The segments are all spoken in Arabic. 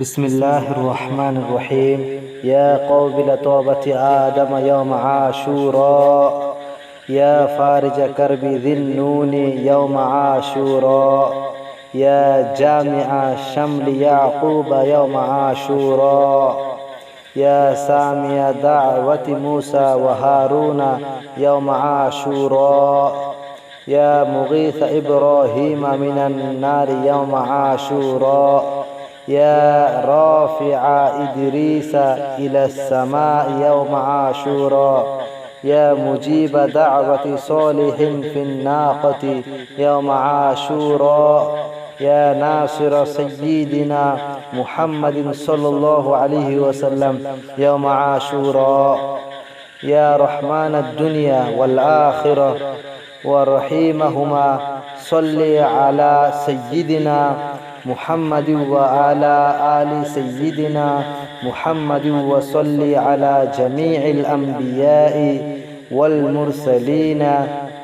بسم الله الرحمن الرحيم. يا قابل توبة آدم يوم عاشوراء، يا فارج كرب ذي النون يوم عاشوراء، يا جامع شمل يعقوب يوم عاشوراء، يا سامي دعوة موسى وهارون يوم عاشوراء، يا مغيث إبراهيم من النار يوم عاشوراء، يا رافع إدريس إلى السماء يوم عاشوراء، يا مجيب دعوة صالح في الناقة يوم عاشوراء، يا ناصر سيدنا محمد صلى الله عليه وسلم يوم عاشوراء، يا رحمن الدنيا والآخرة ورحيمهما، صل على سيدنا محمد وعلى آل سيدنا محمد، وصل على جميع الأنبياء والمرسلين،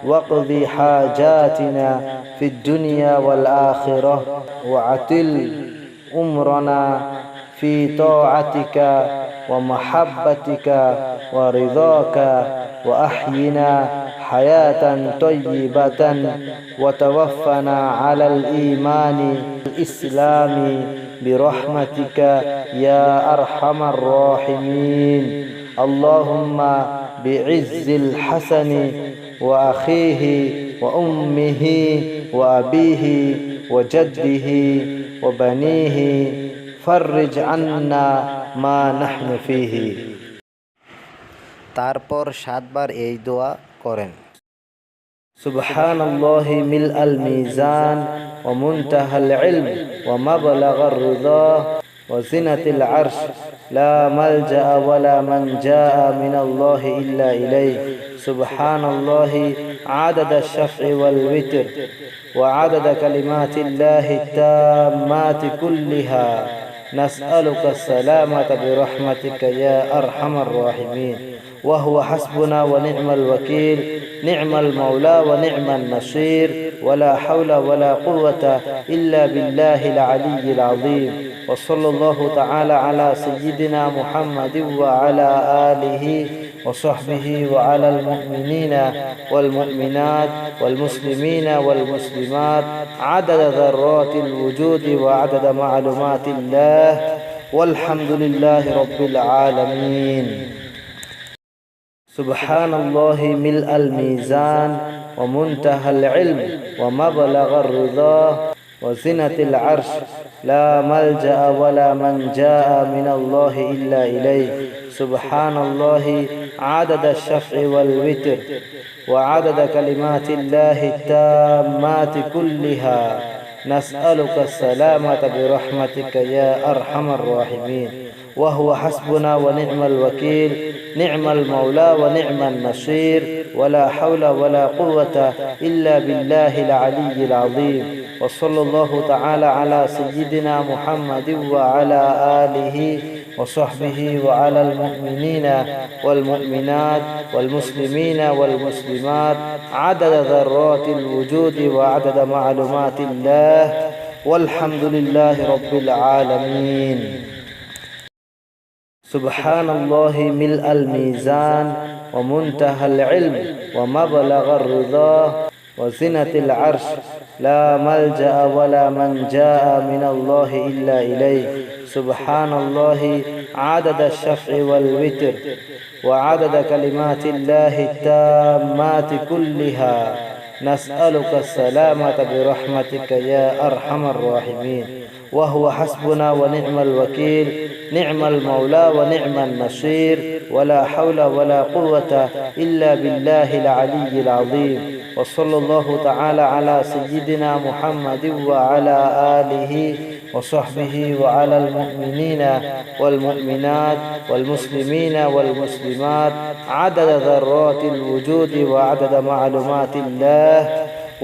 واقض حاجاتنا في الدنيا والآخرة، وعتل أمرنا في طاعتك ومحبتك ورضاك، وأحينا حياة طيبة، وتوفنا على الإيمان والإسلام برحمتك يا أرحم الراحمين. اللهم بعز الحسن وأخيه وأمه وأبيه وجده وبنيه فرج عنا ما نحن فيه। তারপর 7 বার এই দোয়া করেন। সুবহানাল্লাহি মিলআল মিজান ওয়া মুনতাহাল ইলম ওয়া মাবলাগার রিদা ওয়া জিনাতিল আরশ লা মালজা ওয়া লা মানজা মিনাল্লাহি ইল্লা ইলাইহি। সুবহানাল্লাহি আদাদা আশ-শাফ'i ওয়াল ওয়িতর ওয়া আদাদা কালিমাতিল্লাহি তাম্মাতি কুল্লিহা। نسألك السلامة برحمتك يا أرحم الراحمين. وهو حسبنا ونعم الوكيل، نعم المولى ونعم النصير، ولا حول ولا قوة إلا بالله العلي العظيم. وصلى الله تعالى على سيدنا محمد وعلى آله وصحبه وعلى المؤمنين والمؤمنات والمسلمين والمسلمات عدد ذرات الوجود وعدد معلومات الله، والحمد لله رب العالمين. سبحان الله ملء الميزان ومنتهى العلم ومبلغ الرضا وزنة العرش لا ملجأ ولا منجا من الله إلا إليه. سبحان الله عدد الشفع والوتر وعدد كلمات الله التامات كلها. نسألك السلامة برحمتك يا أرحم الراحمين. وهو حسبنا ونعم الوكيل، نعم المولى ونعم النصير، ولا حول ولا قوة إلا بالله العلي العظيم. وصلى الله تعالى على سيدنا محمد وعلى آله وصحبه وعلى المؤمنين والمؤمنات والمسلمين والمسلمات عدد ذرات الوجود وعدد معلومات الله، والحمد لله رب العالمين. سبحان الله ملء الميزان ومنتهى العلم ومبلغ الرضا وزنة العرش لا ملجأ ولا منجا من الله إلا إليه. سبحان الله عدد الشفع والوتر وعدد كلمات الله التامات كلها. نسألك السلامة برحمتك يا أرحم الراحمين. وهو حسبنا ونعم الوكيل، نعم المولى ونعم النصير، ولا حول ولا قوة إلا بالله العلي العظيم. وصلى الله تعالى على سيدنا محمد وعلى آله وصحبه وعلى المؤمنين والمؤمنات والمسلمين والمسلمات عدد ذرات الوجود وعدد معلومات الله،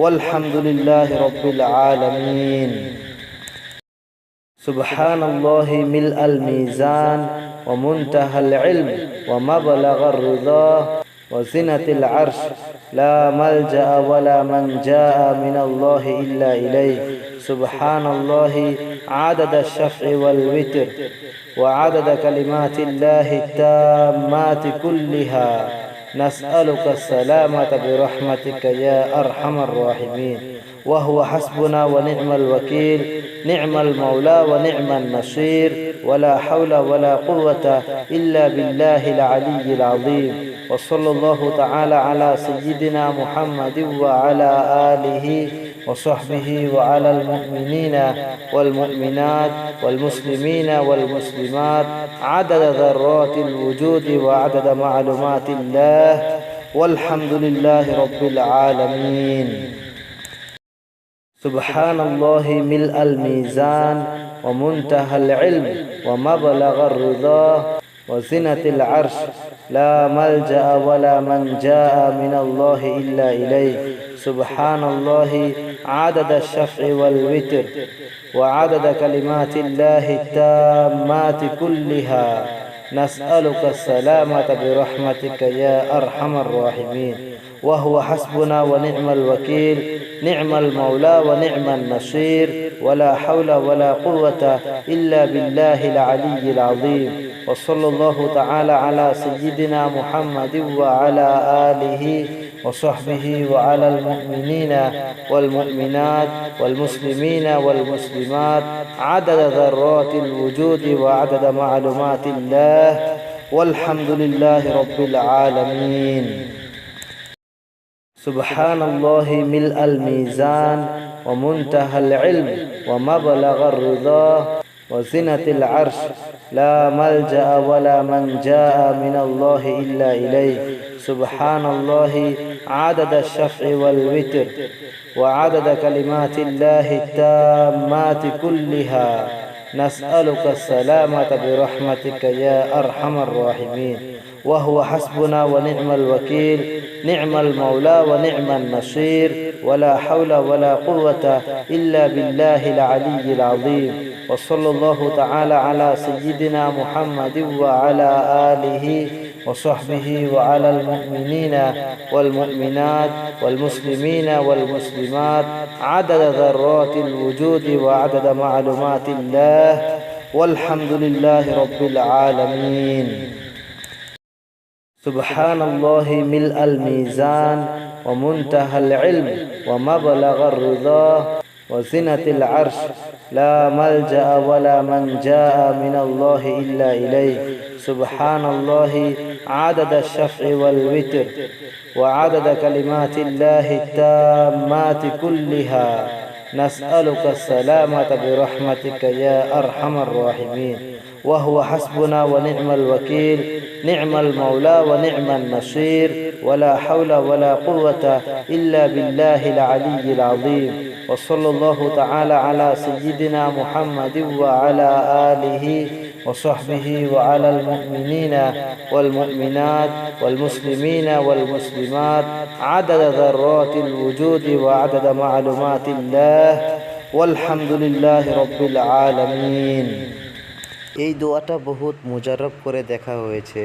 والحمد لله رب العالمين. سبحان الله ملء الميزان ومنتهى العلم ومبلغ الرضا وزنة العرش لا ملجأ ولا منجا من الله إلا إليه. سبحان الله عدد الشفع والوتر وعدد كلمات الله التامات كلها نسألك السلامة برحمتك يا أرحم الراحمين وهو حسبنا ونعم الوكيل نعم المولى ونعم النصير ولا حول ولا قوة إلا بالله العلي العظيم وصلى الله تعالى على سيدنا محمد وعلى آله وصحبه وعلى المؤمنين والمؤمنات والمسلمين والمسلمات عدد ذرات الوجود وعدد معلومات الله والحمد لله رب العالمين. سبحان الله ملء الميزان ومنتهى العلم ومبلغ الرضا وزنة العرش لا ملجأ ولا منجا من الله إلا إليه. سبحان الله عدد الشفع والوتر وعدد كلمات الله التامات كلها نسألك السلامة برحمتك يا أرحم الراحمين وهو حسبنا ونعم الوكيل نعم المولى ونعم النصير ولا حول ولا قوة إلا بالله العلي العظيم وصلى الله تعالى على سيدنا محمد وعلى آله وصحبه وعلى المؤمنين والمؤمنات والمسلمين والمسلمات عدد ذرات الوجود وعدد معلومات الله والحمد لله رب العالمين. سبحان الله ملء الميزان ومنتهى العلم ومبلغ الرضا وزنة العرش لا ملجأ ولا منجا من الله إلا إليه. سبحان الله عدد الشفع والوتر وعدد كلمات الله التامات كلها نسألك السلامة برحمتك يا أرحم الراحمين وهو حسبنا ونعم الوكيل نعم المولى ونعم النصير ولا حول ولا قوة إلا بالله العلي العظيم وصلى الله تعالى على سيدنا محمد وعلى آله وصحبه وعلى المؤمنين والمؤمنات والمسلمين والمسلمات عدد ذرات الوجود وعدد معلومات الله والحمد لله رب العالمين. سبحان الله ملء الميزان ومنتهى العلم ومبلغ الرضا وزنة العرش لا ملجأ ولا منجا من الله إلا إليه. سبحان الله عدد الشفع والوتر وعدد كلمات الله التامات كلها نسألك السلامة برحمتك يا أرحم الراحمين وهو حسبنا ونعم الوكيل نعم المولى ونعم النصير ولا حول ولا قوة إلا بالله العلي العظيم وصلى الله تعالى على سيدنا محمد وعلى آله وصحبه وعلى المؤمنين والمؤمنات والمسلمين والمسلمات عدد ذرات الوجود وعدد معلومات الله والحمد لله رب العالمين. এই দোয়াটা বহুত মুজাররব করে দেখা হয়েছে।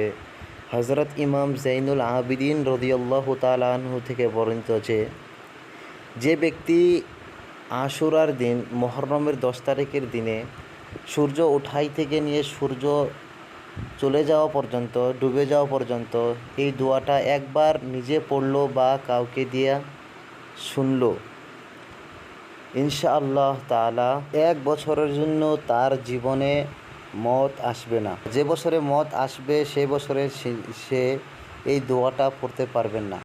হযরত ইমাম জাইনুল আবিদিন রাদিয়াল্লাহু তাআলা আনহু থেকে বর্ণিত যে ব্যক্তি আশুরার দিন মুহররমের 10 তারিখের দিনে সূর্য ওঠাই থেকে নিয়ে সূর্য চলে যাওয়া পর্যন্ত ডুবে যাওয়া পর্যন্ত এই দোয়াটা একবার নিজে পড়লো বা কাউকে দিয়ে শুনলো, ইনশাআল্লাহ তাআলা 1 বছরের জন্য তার জীবনে মত আসবে না। যে বছরে মত আসবে সে বছরে সে এই দোয়াটা পড়তে পারবেন না।